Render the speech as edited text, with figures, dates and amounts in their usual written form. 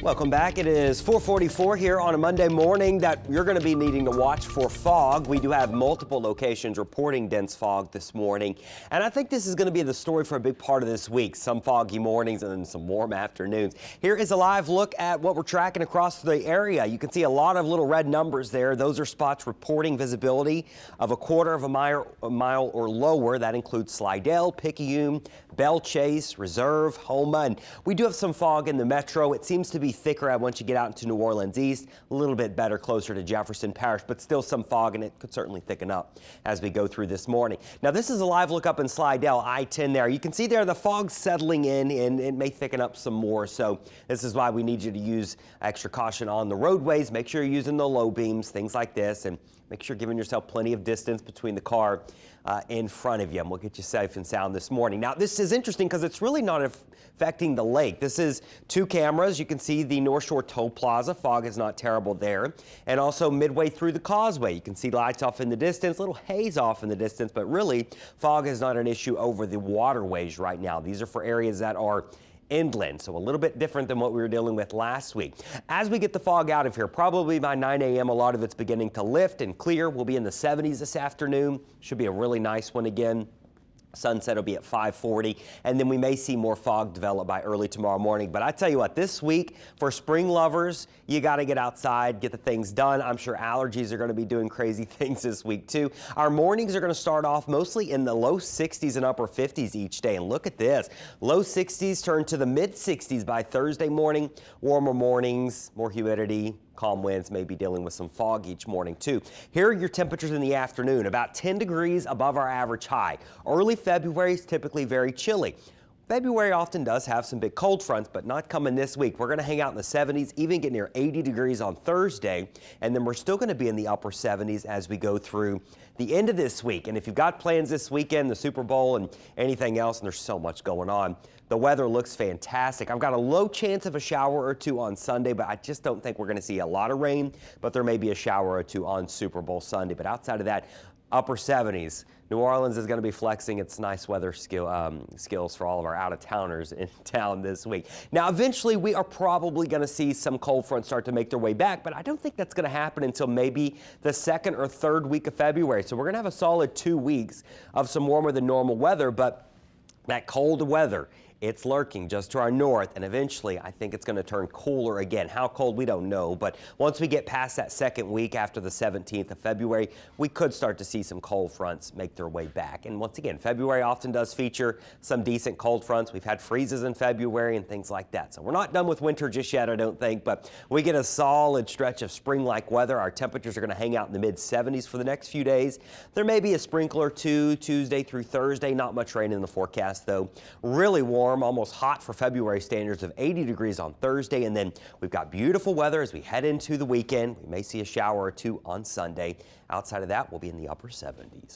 Welcome back. It is 4:44 here on a Monday morning that you're going to be needing to watch for fog. We do have multiple locations reporting dense fog this morning, and I think this is going to be the story for a big part of this week. Some foggy mornings and then some warm afternoons. Here is a live look at what we're tracking across the area. You can see a lot of little red numbers there. Those are spots reporting visibility of a quarter of a mile or lower. That includes Slidell, Picayune, Belle Chase, Reserve, Houma, and we do have some fog in the metro. It seems to be thicker once you get out into New Orleans East, a little bit better closer to Jefferson Parish, but still some fog, and it could certainly thicken up as we go through this morning. Now, this is a live look up in Slidell, I-10 there. You can see there the fog's settling in, and it may thicken up some more, so this is why we need you to use extra caution on the roadways. Make sure you're using the low beams, things like this, and make sure you're giving yourself plenty of distance between the car in front of you, and we'll get you safe and sound this morning. Now, this is interesting because it's really not affecting the lake. This is two cameras. You can see the North Shore Toll Plaza. Fog is not terrible there. And also midway through the causeway, you can see lights off in the distance, little haze off in the distance, but really fog is not an issue over the waterways right now. These are for areas that are inland, so a little bit different than what we were dealing with last week. As we get the fog out of here, probably by 9 a.m., a lot of it's beginning to lift and clear. We'll be in the 70s this afternoon. Should be a really nice one again. Sunset will be at 5:40, and then we may see more fog develop by early tomorrow morning. But I tell you what, this week, for spring lovers, you got to get outside, get the things done. I'm sure allergies are going to be doing crazy things this week, too. Our mornings are going to start off mostly in the low 60s and upper 50s each day. And look at this. Low 60s turn to the mid 60s by Thursday morning. Warmer mornings, more humidity. Calm winds, may be dealing with some fog each morning, too. Here are your temperatures in the afternoon, about 10 degrees above our average high. Early February is typically very chilly. February often does have some big cold fronts, but not coming this week. We're going to hang out in the 70s, even get near 80 degrees on Thursday, and then we're still going to be in the upper 70s as we go through the end of this week. And if you've got plans this weekend, the Super Bowl and anything else, and there's so much going on, the weather looks fantastic. I've got a low chance of a shower or two on Sunday, but I just don't think we're going to see a lot of rain, but there may be a shower or two on Super Bowl Sunday. But outside of that, upper 70s. New Orleans is going to be flexing its nice weather skills for all of our out-of-towners in town this week. Now, eventually, we are probably going to see some cold fronts start to make their way back, but I don't think that's going to happen until maybe the second or third week of February. So we're going to have a solid 2 weeks of some warmer than normal weather, but that cold weather, it's lurking just to our north, and eventually I think it's going to turn cooler again. How cold, we don't know, but once we get past that second week after the 17th of February, we could start to see some cold fronts make their way back. And once again, February often does feature some decent cold fronts. We've had freezes in February and things like that. So we're not done with winter just yet, I don't think, but we get a solid stretch of spring-like weather. Our temperatures are going to hang out in the mid-70s for the next few days. There may be a sprinkle or two Tuesday through Thursday. Not much rain in the forecast, though. Really warm, almost hot for February standards of 80 degrees on Thursday, and then we've got beautiful weather as we head into the weekend. We may see a shower or two on Sunday. Outside of that, we'll be in the upper 70s.